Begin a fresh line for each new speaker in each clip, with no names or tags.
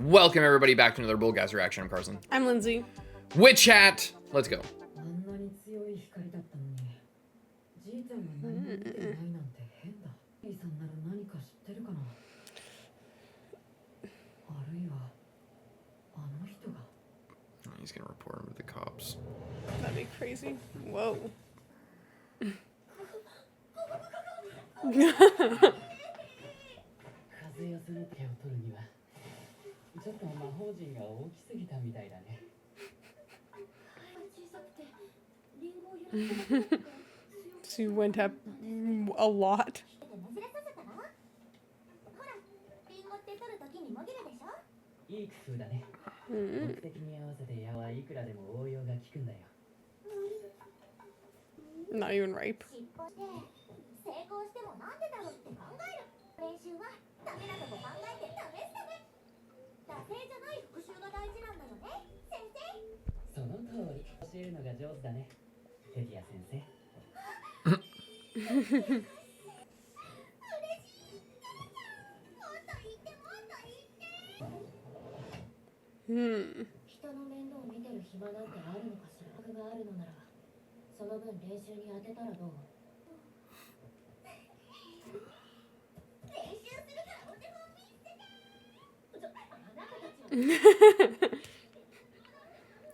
Welcome everybody back to another BOLDcast reaction. I'm Carson.
I'm Lindsay.
Witch Hat. Let's go. He's gonna report him to the cops.
That'd be crazy. Whoa. She went up a lot. Not even ripe.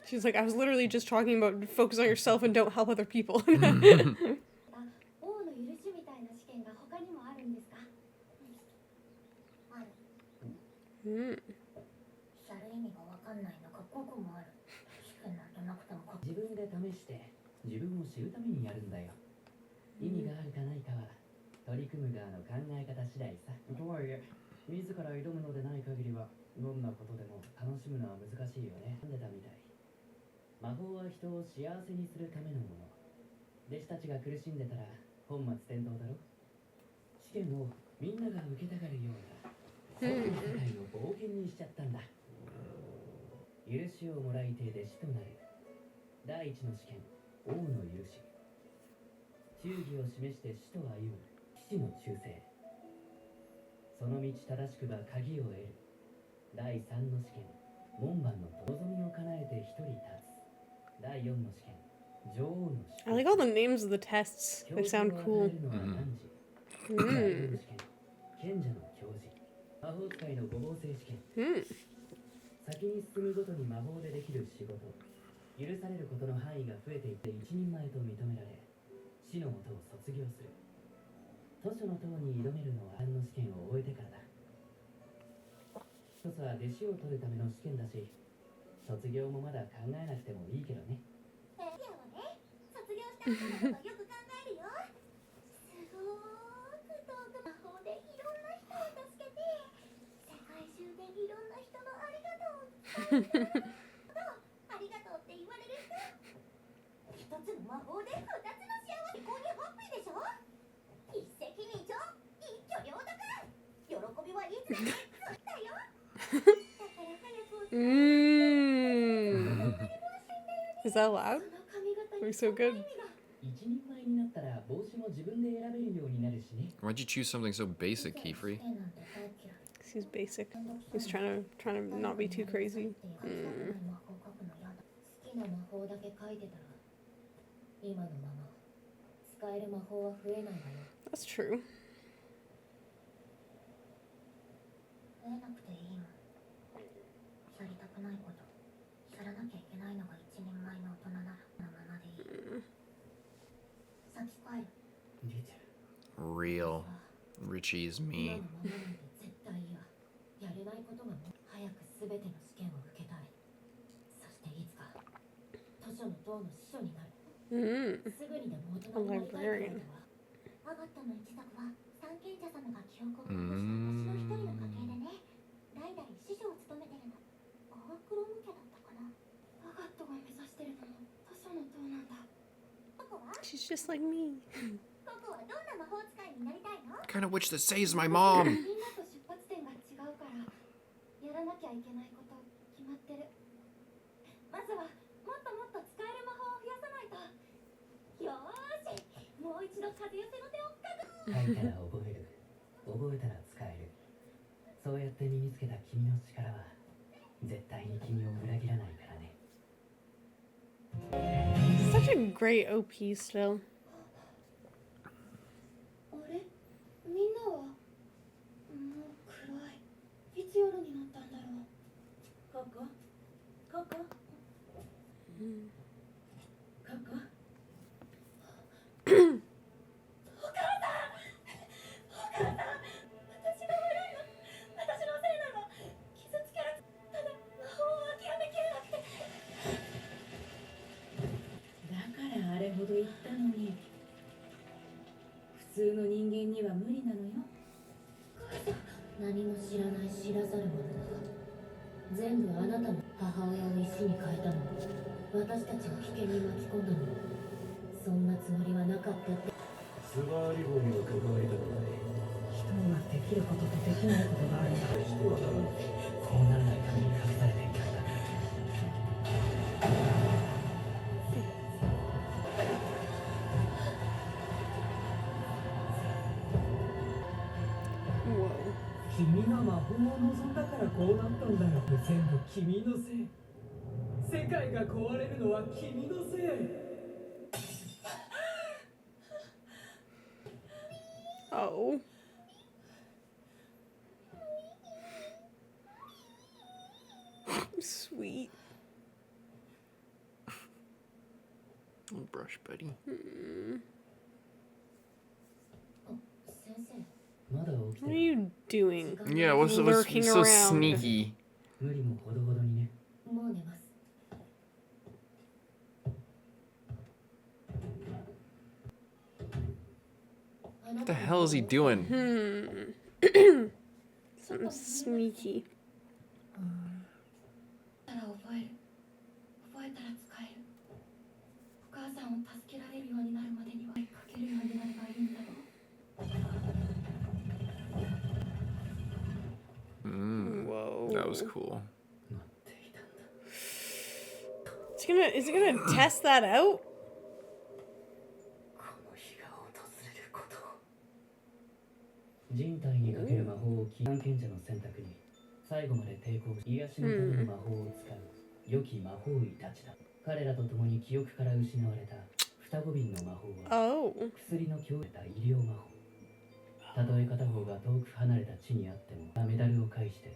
She's like, I was literally just talking about focus on yourself and don't help other people. I like all the names of the tests. They sound cool. Is that loud? We're so good.
Why'd you choose something so basic, QIFREY?
He's basic. He's trying to not be too crazy. That's true.
Real. Richie's me.
A librarian. She's just like me.
What kind of witch that saves my mom?
a great OP still.
あれみんなはもう暗い。いつ夜になったんだろう。ココココココほど言ったのに普通の人間には無理なのよ。何も知らない知らざる者だ。全部あなたの母親を石に変えたのも私たちを危険に巻き込んだのもそんなつもりはなかったって。
スバーリ号には関わりたくない。
人ができることとできないことがあるんだ。
人は多分
こうならないために隠されていたんだ。
Whoa.
君が魔法を望んだからこうなったんだよ。全部君のせい。世界が壊れるのは君のせい。
Oh. Sweet.
Little brush buddy.
先生。
まだ起き
What
て
are you doing?
Yeah, what's
Lurking
so
around.
sneaky?
無理もほどほどにね。
もう寝ます。
What the hell is he doing?
Something sneaky.
覚える。覚えたら使える。お母さんを助けられるようになるまでには書けるようになればいいんだろう。
Whoa.
That was cool.
待っていたんだ。
Is it gonna test that out?
この日が訪れることを。人体にかける魔法を探検者の選択に最後まで抵抗し癒しのための魔法を使う良き魔法医たちだ。彼らと共に記憶から失われた双子瓶の魔法は
Oh.
薬の強た医療魔法。たとえ片方が遠く離れた地にあってもメダルを介して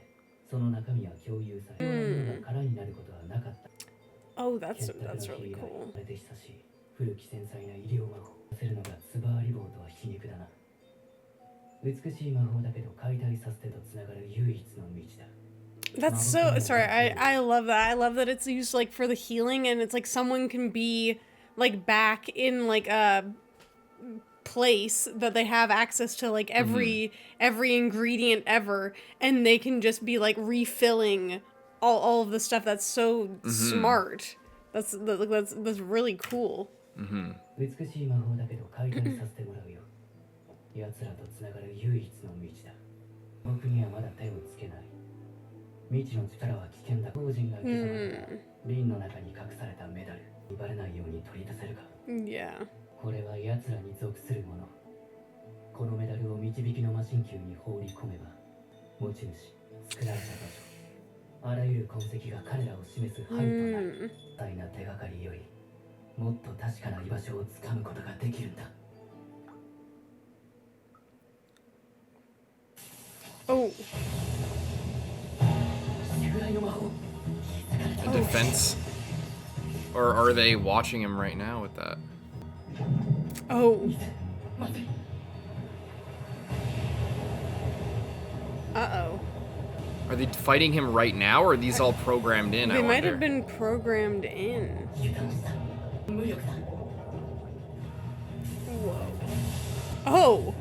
その中身は共有され、物が空になることはなかった。
Oh, that's
結託の
really
日以来
cool.
あれで久しい古き繊細な医療魔法をさせるのがスバーリボーとは皮肉だな。美しい魔法だけど解体させてとつながる唯一の道だ。
That's so sorry. I love that. I love that it's used like for the healing, and it's like someone can be like back in like a place that they have access to like every ingredient ever, and they can just be like refilling all of the stuff. That's so smart. That's really cool.
美しい魔法だけど解体させてもらうよ。奴らとつながる唯一の道だ。僕にはまだ手をつけない。未知の力は危険だ。当人が刻まれた瓶の中に隠されたメダル。バレないように取り出せるか。
Yeah.
これは奴らに属するもの。このメダルを導きの魔神球に放り込めば、持ち主、作られた場所、あらゆる痕跡が彼らを示す範囲となる。大な手がかりより、もっと確かな居場所をつかむことができるんだ。
Oh.
A defense? Or are they watching him right now with that?
Oh. Uh-oh.
Are they fighting him right now, or are these all programmed in?
They
I
might
wonder.
have been programmed in. Whoa. Oh.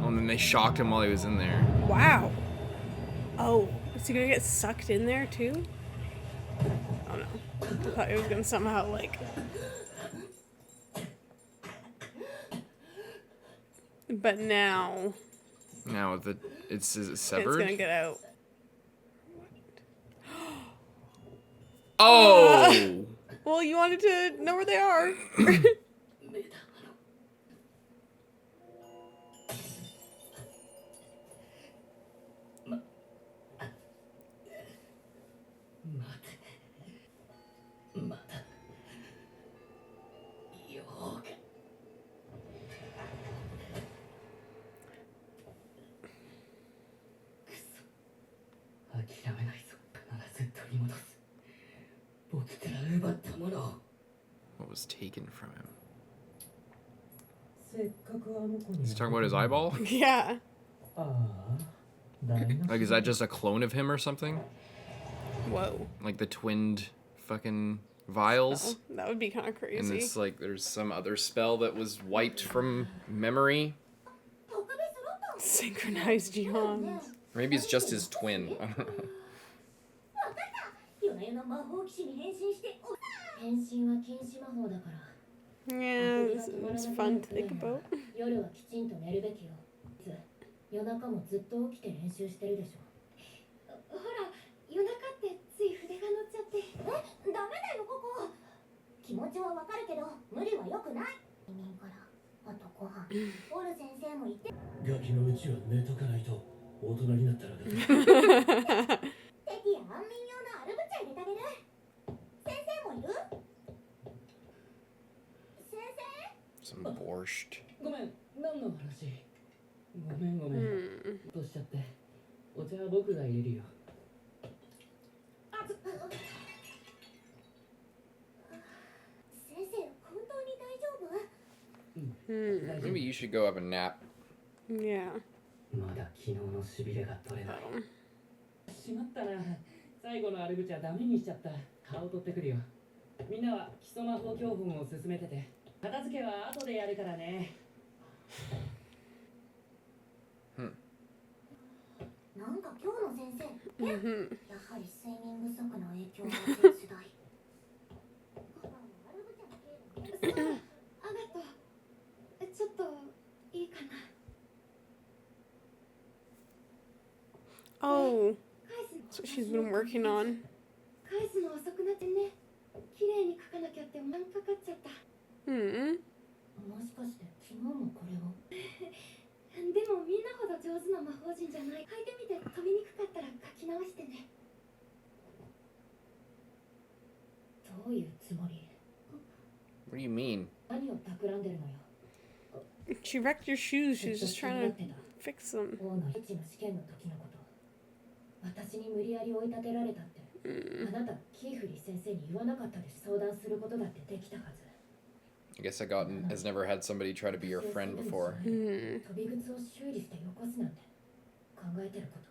Oh, and then they shocked him while he was in there.
Wow. Oh. Is he gonna get sucked in there too? Oh no. I thought it was gonna somehow like... But now...
Now it's
It's
severed.
gonna get out.
Oh!
Well, you wanted to know where they are.
諦めないぞ。必ず取り戻す。僕から奪ったものを。
What was taken from him?
せっかくあの子に
Is he talking about his eyeball?
Yeah.
ああ、誰の
Like, is that just a clone of him or something?
Whoa.
Like the twinned fucking vials?
Oh, that would be kind of
And
crazy.
it's like there's some other spell that was wiped from memory.
特別ロット
Synchronized yawns.
Maybe it's just his twin. I don't know.
わかった夜な夜な魔法騎士に変身して変身は禁止魔法だから
Yeah, it's fun to think about.
夜はきちんと寝るべきよ夜中もずっと起きて練習してるでしょほら夜中ってつい筆が乗っちゃってダメだよここ気持ちはわかるけど無理は良くない移民からあとご飯オル先生も言って
ガキのうちは寝とかないと大人になったら
テキや安眠用のアルブチャ入れてあげる先生もいる先生
Some borscht.
ごめん、何の話？ごめんごめん。としちゃって。お茶は僕が入れるよ。
先生本当に大丈夫
Maybe you should go have a nap.
Yeah.
まだ昨日のしびれが取れない。しまったな。最後のアルブチャダメにしちゃった。顔取ってくるよ。みんなは基礎魔法教本を進めてて。片付けは後でやるからね。
なんか今日の先生、
Mm-hmm.
やはり睡眠不足の影響が絶大。アガト、ちょっといいかな。
Oh,
返す
that's what she's been working on.
返すの遅くなってね。綺麗に書かなきゃって何かかっちゃった。
Hmm.
もしかして昨日もこれをでもみんなほど上手な魔法陣じゃない。書いてみて噛みにくかったら書き直してね。どういうつもり？
What do you mean?
何を企んでるのよ。
She wrecked your shoes. She was just trying to fix them.
王の一の試験の時のこと。私に無理やり追い立てられたって。あなたキーフリー先生に言わなかったでしょ。相談することだってできたはず。
I guess agott has never had somebody try to be your friend before.
Hmm.
飛び靴を修理してよこすなんて考えてること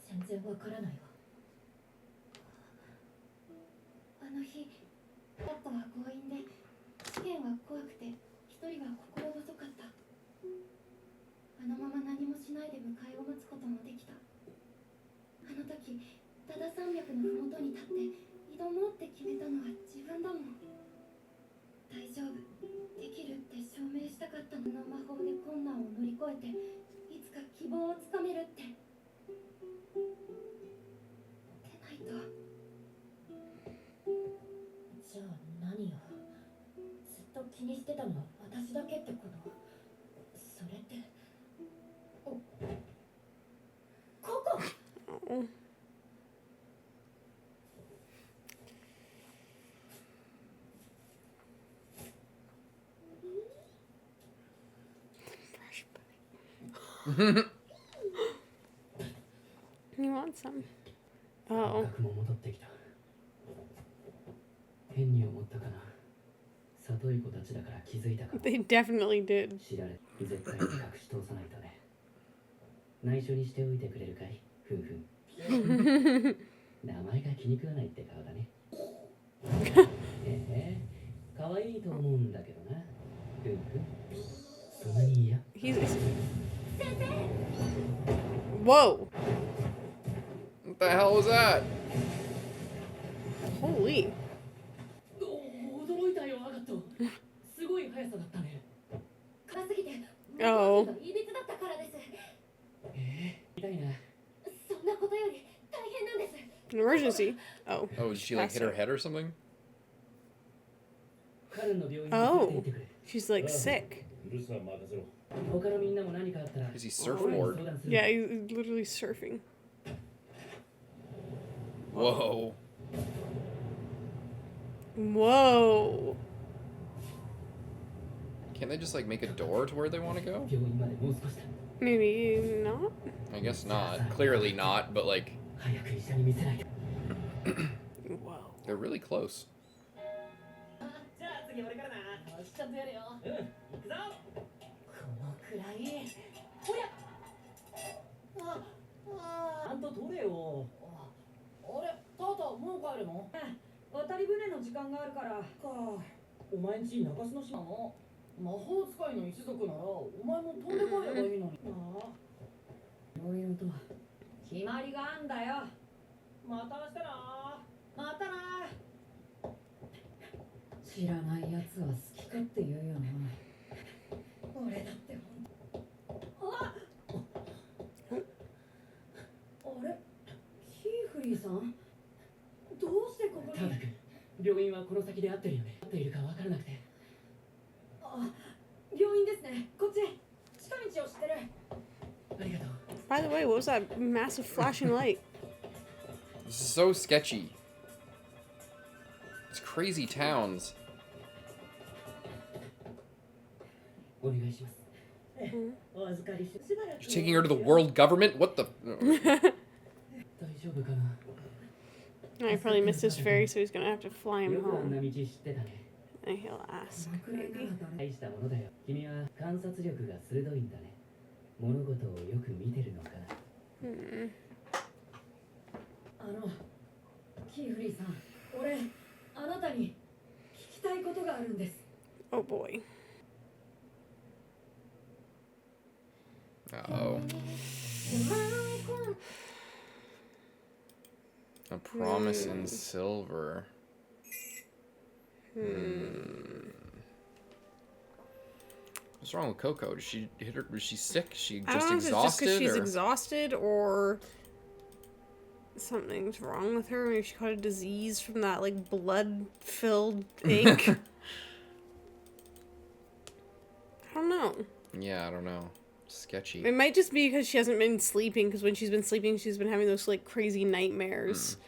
全然わからないわ。あの日ラットは強引で試験は怖くて一人は心細かった。あのまま何もしないで迎えを待つこともできた。あの時ダダ山脈のふもとに立って挑もうって決めたのは自分だもん。大丈夫できるって証明したかったの。魔法で困難を乗り越えていつか希望をつかめるって。でないと。じゃあ何よ。ずっと気にしてたのは私だけってこと？それってココ。
Oh. You want some?
感
Oh.
覚も戻ってきた。変に思ったかな。里い子たちだから気づいたかも。
They definitely did.
知られ絶対に隠し通さないとね。内緒にしておいてくれるかい？ふんふん。名前が気に食わないって顔だね。可愛いと思うんだけどな。ふんふん。そんなに嫌？
He's. Whoa.
What the hell was that?
Holy.
驚いたよアガット。すごい速さだったね。
辛すぎて
Oh.
いびつだったからです。
痛いな。
そんなことより大変なんです。
An emergency. Oh.
Oh, did she like hit her head or something?
カルンの病院に連れて
Oh.
行ってくれ。
She's like sick.
留守は任せろ。
他のみんなも何かあったら。
Is he
俺に
surfboard?
相談する。
Yeah, he's literally surfing.
Whoa.
Whoa.
Can't they just like make a door to where they want to go?
病院までもう少しだ。
Maybe not.
I guess not. Clearly not, but like,
早く医者に見せないと。
Whoa.
They're really close.
じゃあ次俺からな。よしちゃんとやるよ。行くぞ。このくらい。ほりゃ。ちゃんと取れよ。あれ、タタもう帰るの？渡り船の時間があるから。お前んち中洲の島の魔法使いの一族ならお前も飛んで帰ればいいのに。そういうのと決まりがあんだよ。また明日な。またな。知らないやつは好きかって言うよな。俺だってあれキーフリーさん、どうしてここに？タダ君、病院はこの先で合ってるよね。合っているか分からなくて。病院ですね。こっち近道を知ってる。ありがとう。
By the way, what was that massive flashing light?
This is so sketchy. It's crazy towns.
お願いします。お預かりしばらく。
You're taking her to the world government? What the?
大丈夫かな。
I probably missed his ferry, so he's gonna have to fly him
よくあんな
home.
道知ってたね。
And he'll ask, maybe.
大したものだよ。君は観察力が鋭いんだね。物事をよく見てるのかな。キーフリーさん、俺あなたに聞きたいことがあるんです。
Oh boy.
Uh-oh. A promise in silver. What's wrong with Coco? Did she hit her? Was she sick? Is she
I
just
don't know if it's just because
exhausted?
she's
Or?
exhausted or something's wrong with her. Maybe she caught a disease from that like blood-filled ink. I don't know.
Yeah, I don't know. Sketchy.
It might just be because she hasn't been sleeping. Because when she's been sleeping, she's been having those like crazy nightmares.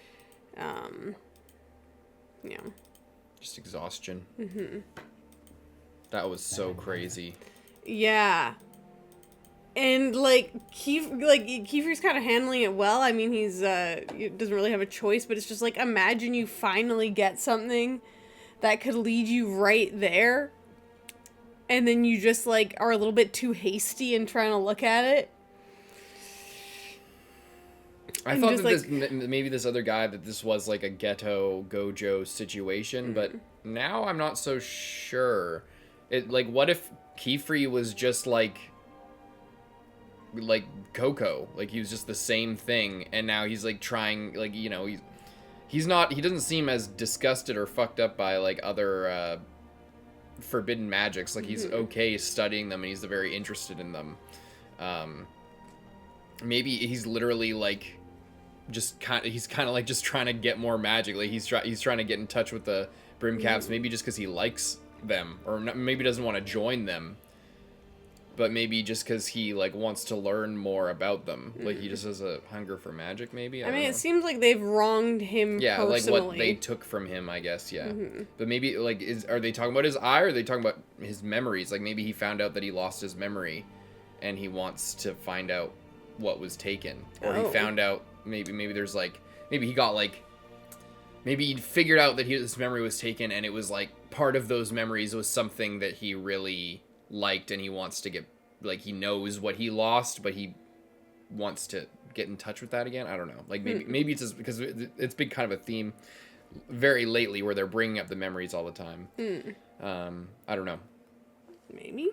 Yeah.
Just exhaustion. That was so crazy.
Yeah. And like Kiefer's kind of handling it well. I mean, he doesn't really have a choice, but it's just like, imagine you finally get something that could lead you right there, and then you just like are a little bit too hasty in trying to look at it.
I
And
thought
just,
that this, maybe this other guy, that this was like a ghetto Gojo situation, but now I'm not so sure. It like, what if QIFREY was just like Coco, like he was just the same thing, and now he's like trying, like, you know, he doesn't seem as disgusted or fucked up by like other forbidden magics. Like he's okay studying them, and he's very interested in them. Maybe he's literally like he's kind of like just trying to get more magic. Like he's trying to get in touch with the Brim Caps, maybe just because he likes them, or not, maybe doesn't want to join them, but maybe just because he like wants to learn more about them. Like he just has a hunger for magic, maybe.
I mean,
don't
it
know.
seems like they've wronged him personally.
Like what they took from him, I guess. Yeah, but maybe like are they talking about his eye, or are they talking about his memories? Like maybe he found out that he lost his memory, and he wants to find out what was taken, or he found out maybe there's like maybe he figured out that his memory was taken, and it was like part of those memories was something that he really liked, and he wants to get, like, he knows what he lost, but he wants to get in touch with that again. I don't know. Like maybe it's just because it's been kind of a theme very lately where they're bringing up the memories all the time. I don't know.
Maybe.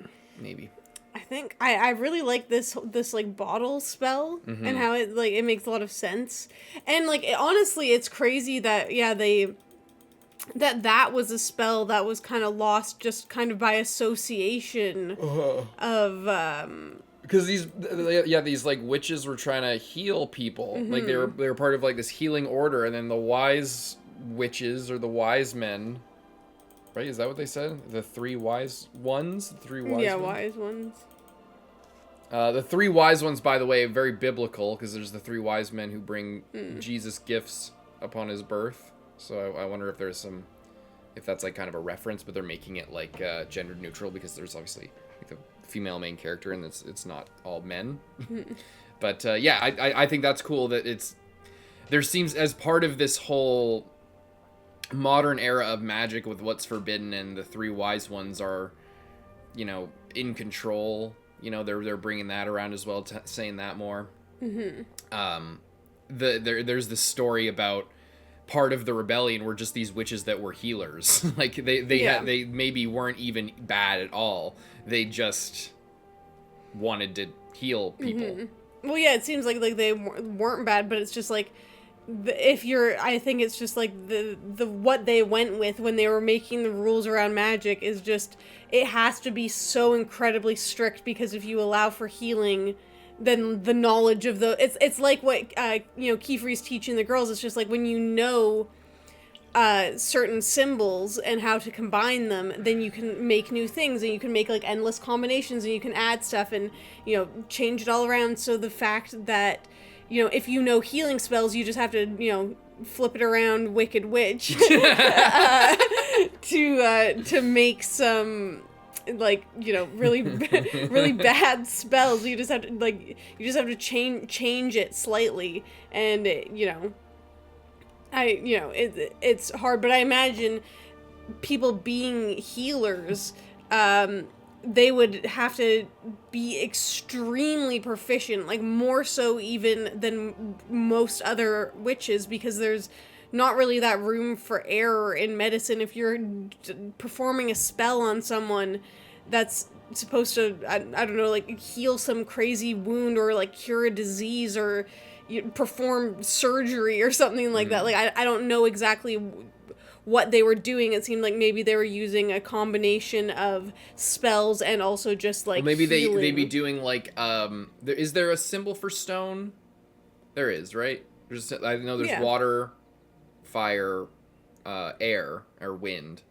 I think I really like this like bottle spell and how it like it makes a lot of sense, and like honestly it's crazy that that was a spell that was kind of lost just kind of by association of
because these like witches were trying to heal people, like they were part of like this healing order, and then the wise witches or the wise men. Right, is that what they said? The three wise ones? The three wise ones?
wise ones.
The three wise ones, by the way, very biblical, because there's the three wise men who bring Jesus gifts upon his birth. So I wonder if if that's like kind of a reference, but they're making it like gender neutral, because there's obviously like the female main character, and it's not all men. But yeah, I think that's cool that it's there seems, as part of this whole modern era of magic with what's forbidden, and the three wise ones are, you know, in control. You know, they're bringing that around as well, saying that more. There's this story about part of the rebellion were just these witches that were healers. Like they maybe weren't even bad at all. They just wanted to heal people.
Well, yeah, it seems like they weren't bad, but it's just like, I think it's just like the what they went with when they were making the rules around magic is just, it has to be so incredibly strict, because if you allow for healing, then the knowledge of it's like what QIFREY's teaching the girls. It's just like, when you know certain symbols and how to combine them, then you can make new things, and you can make like endless combinations, and you can add stuff and, you know, change it all around. So the fact that, you know, if you know healing spells, you just have to, you know, flip it around Wicked Witch to make some, like, you know, really really bad spells. You just have to change it slightly, and you know, it's hard, but I imagine people being healers, they would have to be extremely proficient, like more so even than most other witches, because there's not really that room for error in medicine. If you're performing a spell on someone that's supposed to, I don't know, like heal some crazy wound, or like cure a disease, or perform surgery or something like that. Like, I don't know exactly what they were doing. It seemed like maybe they were using a combination of spells and also just like,
well, maybe
healing.
they be doing like is there a symbol for stone? There is, right? I know there's water, fire, air, or wind,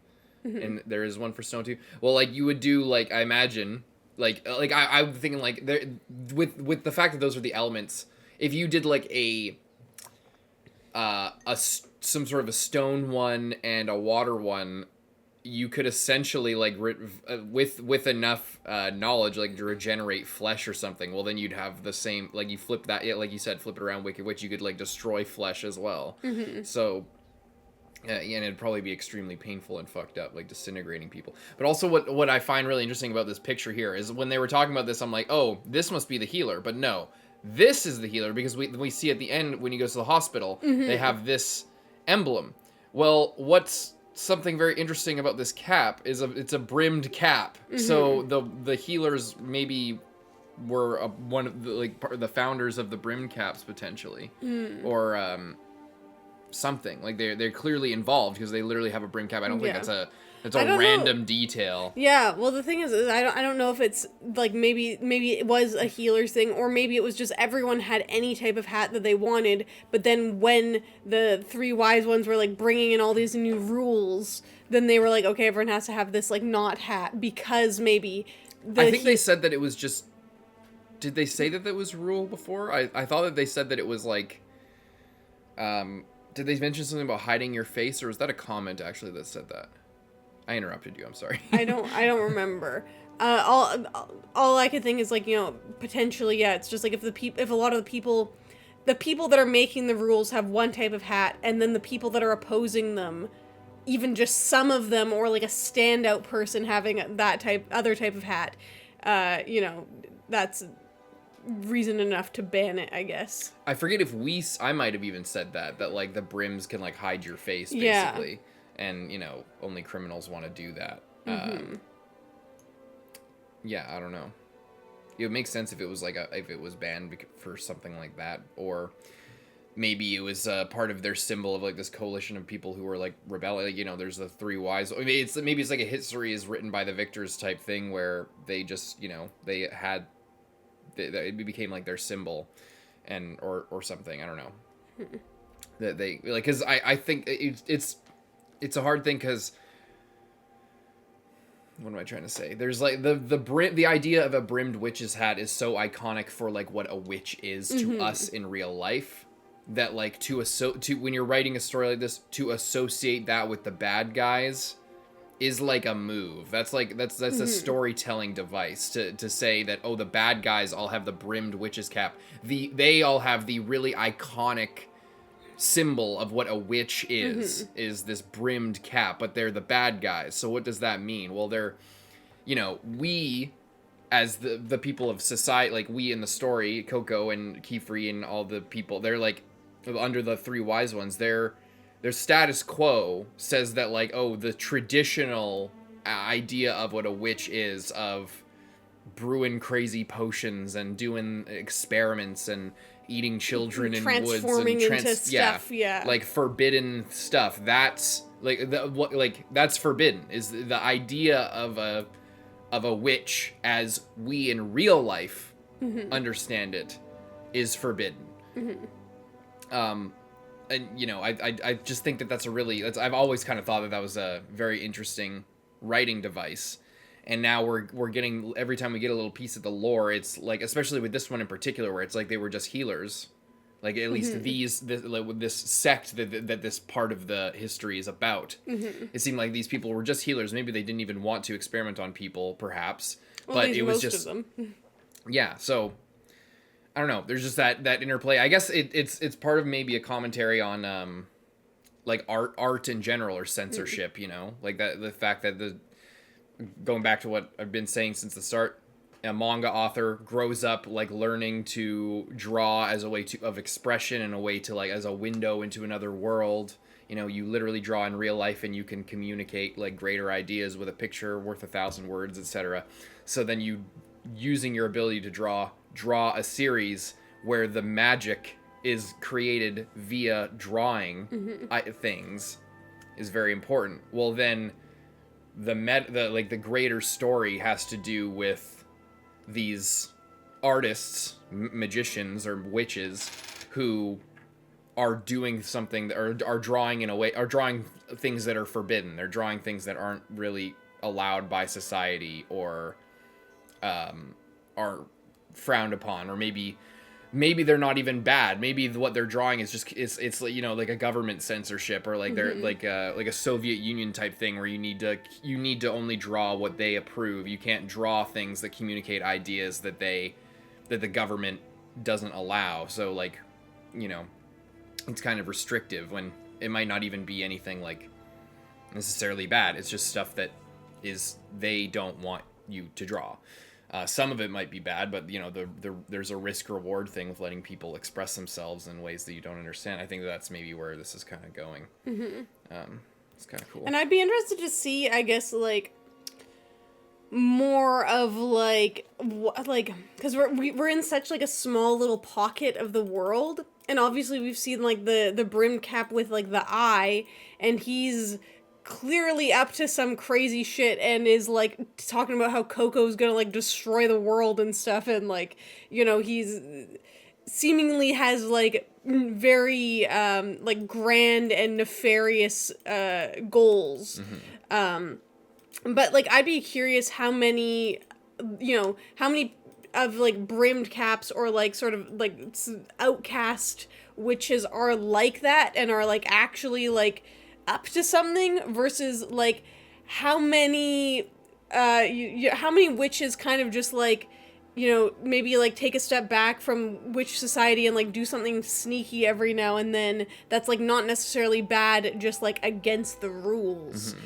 and there is one for stone too. Well, like you would do, like, I imagine, I'm thinking like there, with the fact that those are the elements. If you did like some sort of a stone one and a water one, you could essentially, like, with enough knowledge, like, to regenerate flesh or something. Well, then you'd have the same, like, you flip that, like you said, flip it around Wicked Witch, you could, like, destroy flesh as well. So, and it'd probably be extremely painful and fucked up, like disintegrating people. But also what I find really interesting about this picture here is when they were talking about this, I'm like, oh, this must be the healer. But no, this is the healer, because we see at the end when he goes to the hospital, they have this emblem. Well, what's something very interesting about this cap is it's a brimmed cap. So the healers maybe were one of the founders of the brimmed caps potentially, or something. Like they're clearly involved, because they literally have a brim cap. I don't think that's a random detail.
Yeah, well, the thing is I don't know if it's like maybe it was a healer's thing, or maybe it was just everyone had any type of hat that they wanted, but then when the three wise ones were like bringing in all these new rules, then they were like, okay, everyone has to have this like not hat, because maybe
I think they said that it was just, did they say that was rule before? I thought that they said that it was like, did they mention something about hiding your face, or was that a comment actually that said that? I interrupted you. I'm sorry.
I don't remember. All I could think is, like, you know, potentially, yeah, it's just like if a lot of the people that are making the rules have one type of hat, and then the people that are opposing them, even just some of them, or like a standout person having that other type of hat, you know, that's reason enough to ban it, I guess.
I forget if I might have even said that like the brims can like hide your face, basically. Yeah. And, you know, only criminals want to do that. Yeah, I don't know. It would make sense if it was like if it was banned for something like that, or maybe it was part of their symbol of like this coalition of people who were like rebelling. Like, you know, there's the three wise. I mean, maybe it's like a history is written by the victors type thing, where they just, you know, they had it became like their symbol, and or something. I don't know. That they like, because I think it's a hard thing, because what am I trying to say? There's like the idea of a brimmed witch's hat is so iconic for like what a witch is to us in real life, that like to when you're writing a story like this, to associate that with the bad guys is like a move. That's a storytelling device to say that, oh, the bad guys all have the brimmed witch's cap. They all have the really iconic symbol of what a witch is this brimmed cap, but they're the bad guys. So what does that mean? Well, they're, we as the people of society, like we in the story, Coco and QIFREY and all the people, they're like under the three wise ones. Their status quo says that like, oh, the traditional idea of what a witch is, of brewing crazy potions and doing experiments and eating children in woods and
transforming into stuff,
like forbidden stuff. That's like that's forbidden. Is the idea of a witch as we in real life understand it is forbidden. And I just think that that's a really I've always kind of thought that was a very interesting writing device. And now we're getting, every time we get a little piece of the lore, it's like, especially with this one in particular, where it's like they were just healers. Like, at least this sect that this part of the history is about. It seemed like these people were just healers. Maybe they didn't even want to experiment on people, perhaps.
Well,
but it was
most
just...
of them.
Yeah, so... I don't know. There's just that interplay. I guess it's part of maybe a commentary on, like, art in general, or censorship, Like, the fact that going back to what I've been saying since the start, a manga author grows up like learning to draw as a way of expression, and a way to like as a window into another world. You literally draw in real life and you can communicate like greater ideas with a picture worth 1,000 words, etc. So then you, using your ability to draw a series where the magic is created via drawing things is very important. Well, then the greater story has to do with these artists, magicians or witches, who are doing something, or are drawing in a way, are drawing things that are forbidden. They're drawing things that aren't really allowed by society, or are frowned upon, or maybe they're not even bad. Maybe what they're drawing is just it's like a government censorship, or like they're like a Soviet Union type thing, where you need to only draw what they approve. You can't draw things that communicate ideas that the government doesn't allow. So like, it's kind of restrictive, when it might not even be anything like necessarily bad. It's just stuff that they don't want you to draw. Some of it might be bad, but there's a risk-reward thing with letting people express themselves in ways that you don't understand. I think that's maybe where this is kind of going. It's kind of cool.
And I'd be interested to see, I guess, like, more of like because we're in such like a small little pocket of the world, and obviously we've seen like the brim cap with like the eye, and he's clearly up to some crazy shit, and is like talking about how Coco's gonna like destroy the world and stuff, and like he's seemingly has like very like grand and nefarious goals. But like I'd be curious how many of like brimmed caps, or like sort of like outcast witches are like that, and are like actually like up to something, versus like how many how many witches kind of just like maybe like take a step back from witch society and like do something sneaky every now and then that's like not necessarily bad, just like against the rules.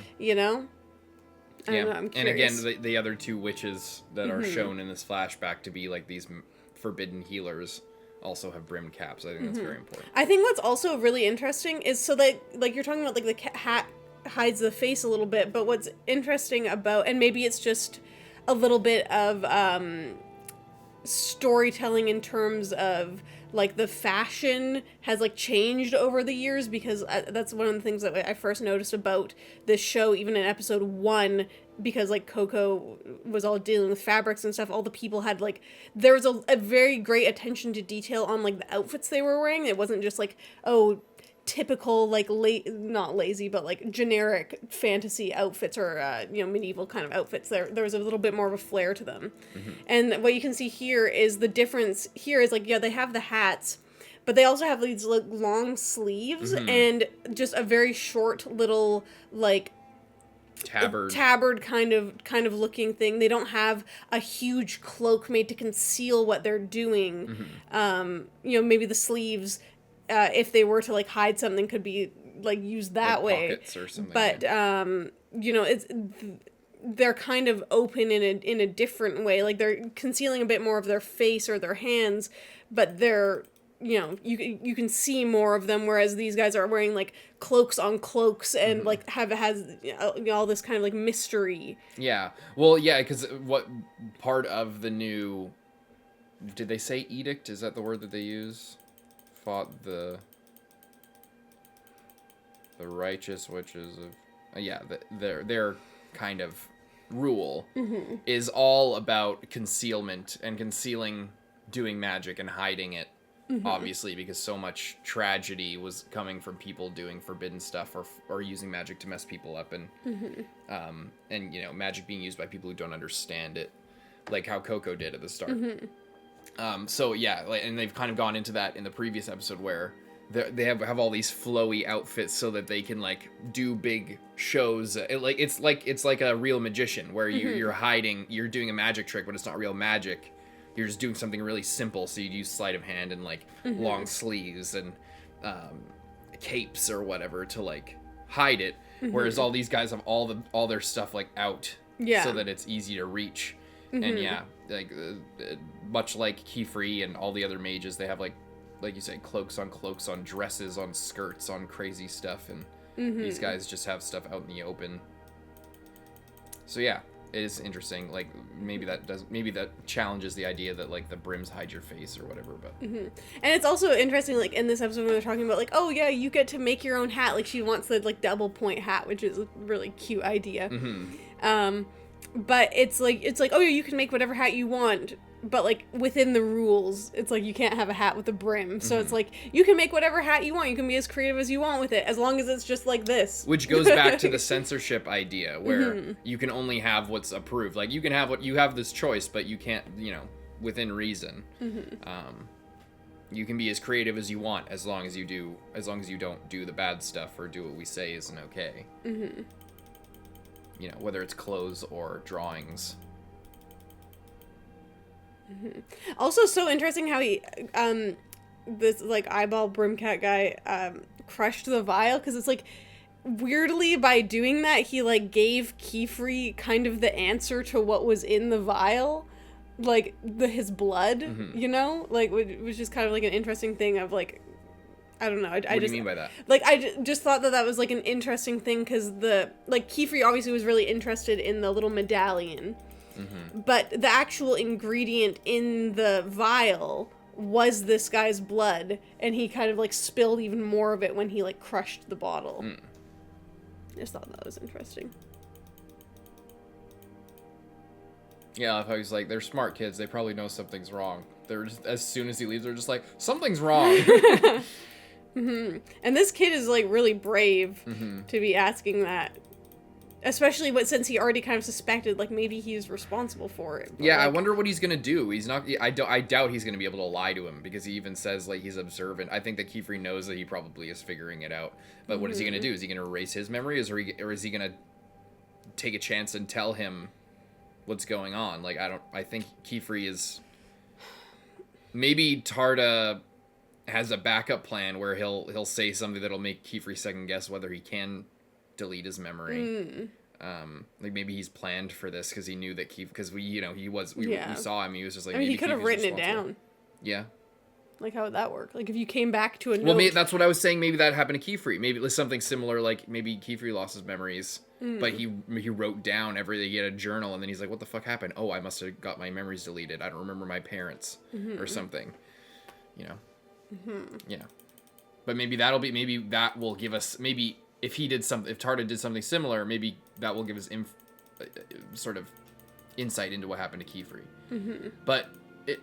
I don't know, I'm curious.
And again, the other two witches that are shown in this flashback to be like these forbidden healers also have brimmed caps. I think that's very important.
I think what's also really interesting is, so that like you're talking about like the hat hides the face a little bit, but what's interesting about, and maybe it's just a little bit of storytelling in terms of like the fashion has like changed over the years, because that's one of the things that I first noticed about this show, even in episode 1, because like Coco was all dealing with fabrics and stuff. All the people had like, there was a very great attention to detail on like the outfits they were wearing. It wasn't just like, oh, typical like not lazy, but like generic fantasy outfits, or medieval kind of outfits. There was a little bit more of a flair to them. And what you can see here is the difference here is like, yeah, they have the hats, but they also have these like long sleeves and just a very short little like tabard kind of looking thing. They don't have a huge cloak made to conceal what they're doing. Maybe the sleeves if they were to like hide something, could be like used that
Like
way.
pockets or something.
But you know, they're kind of open in a different way. Like they're concealing a bit more of their face or their hands, but they're, you know, you can see more of them, whereas these guys are wearing like cloaks on cloaks and like has all this kind of like mystery.
Yeah. Well, yeah, because what part of the new, did they say edict? Is that the word that they use? Fought the righteous witches of, yeah, their kind of rule is all about concealment and concealing doing magic and hiding it. Obviously, because so much tragedy was coming from people doing forbidden stuff or using magic to mess people up, and you know, magic being used by people who don't understand it, like how Coco did at the start. So yeah, and they've kind of gone into that in the previous episode where they have all these flowy outfits so that they can like do big shows. It's like a real magician where you're hiding, you're doing a magic trick, but it's not real magic. You're just doing something really simple, so you'd use sleight of hand and like long sleeves and capes or whatever to like hide it. Whereas all these guys have all their stuff like out, so that it's easy to reach. And yeah, like much like QIFREY and all the other mages, they have like you said, cloaks on dresses, on skirts, on crazy stuff, and these guys just have stuff out in the open. So yeah. It is interesting. Like maybe that challenges the idea that like the brims hide your face or whatever. But
and it's also interesting, like in this episode when they're talking about like, oh yeah, you get to make your own hat. Like she wants the like double point hat, which is a really cute idea. But it's like oh yeah, you can make whatever hat you want. But like within the rules, it's like you can't have a hat with a brim. So it's like you can make whatever hat you want. You can be as creative as you want with it, as long as it's just like this.
Which goes back to the censorship idea, where you can only have what's approved. Like you can have you have this choice, but you can't, you know, within reason. You can be as creative as you want, as long as you don't do the bad stuff or do what we say isn't okay. You know, whether it's clothes or drawings.
Also, so interesting how he, this like eyeball brimcat guy, crushed the vial, because it's like weirdly by doing that he like gave QIFREY kind of the answer to what was in the vial, like his blood, you know, like which is kind of like an interesting thing of like, I don't know. What
do you mean by that?
Like, I just thought that was like an interesting thing, because QIFREY obviously was really interested in the little medallion. But the actual ingredient in the vial was this guy's blood, and he kind of like spilled even more of it when he like crushed the bottle. I just thought that was interesting.
Yeah, I love how he's like, they're smart kids. They probably know something's wrong. They're just, as soon as he leaves, they're just like, something's wrong.
And this kid is like really brave to be asking that. Especially since he already kind of suspected, like, maybe he's responsible for it.
Yeah,
like,
I wonder what he's gonna do. He's not. I doubt he's gonna be able to lie to him, because he even says like he's observant. I think that QIFREY knows that he probably is figuring it out. But what is he gonna do? Is he gonna erase his memories, or is he gonna take a chance and tell him what's going on? Like, I think QIFREY is. Maybe Tarda has a backup plan where he'll say something that'll make QIFREY second guess whether he can delete his memory. Like maybe he's planned for this because he knew that because we saw him, he was just like,
I mean, he could have written it down.
Yeah.
Like, how would that work? Like, if you came back to a note.
Well, maybe, that's what I was saying. Maybe that happened to QIFREY. Maybe it was something similar. Like maybe QIFREY lost his memories, but he wrote down everything. He had a journal, and then he's like, "What the fuck happened? Oh, I must have got my memories deleted. I don't remember my parents or something." You know. Yeah. But maybe that will give us if Tarda did something similar, maybe that will give us sort of insight into what happened to QIFREY. But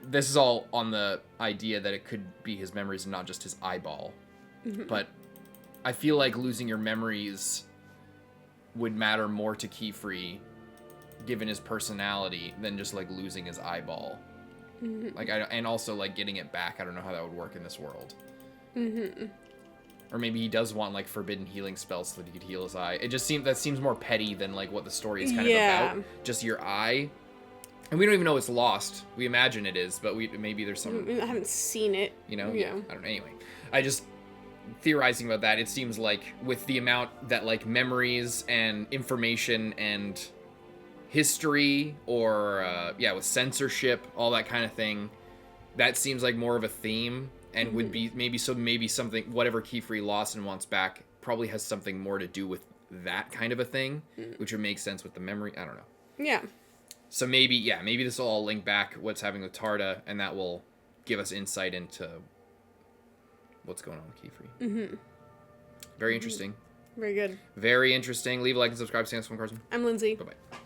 this is all on the idea that it could be his memories and not just his eyeball. But I feel like losing your memories would matter more to QIFREY, given his personality, than just like losing his eyeball. Like, and also like getting it back. I don't know how that would work in this world. Or maybe he does want like forbidden healing spells so that he could heal his eye. It just seems more petty than like what the story is kind of about. Just your eye. And we don't even know it's lost. We imagine it is, but maybe there's some.
I haven't seen it.
You know?
Yeah.
I don't know. Anyway, theorizing about that, it seems like with the amount that like memories and information and history or with censorship, all that kind of thing, that seems like more of a theme and would be maybe something, whatever QIFREY lost and wants back probably has something more to do with that kind of a thing, which would make sense with the memory. I don't know.
Yeah.
So maybe this will all link back what's happening with Tarda, and that will give us insight into what's going on with QIFREY. Mm-hmm. Very interesting.
Very good.
Very interesting. Leave a like and subscribe. See you next one, Carson.
I'm Lindsay.
Bye-bye.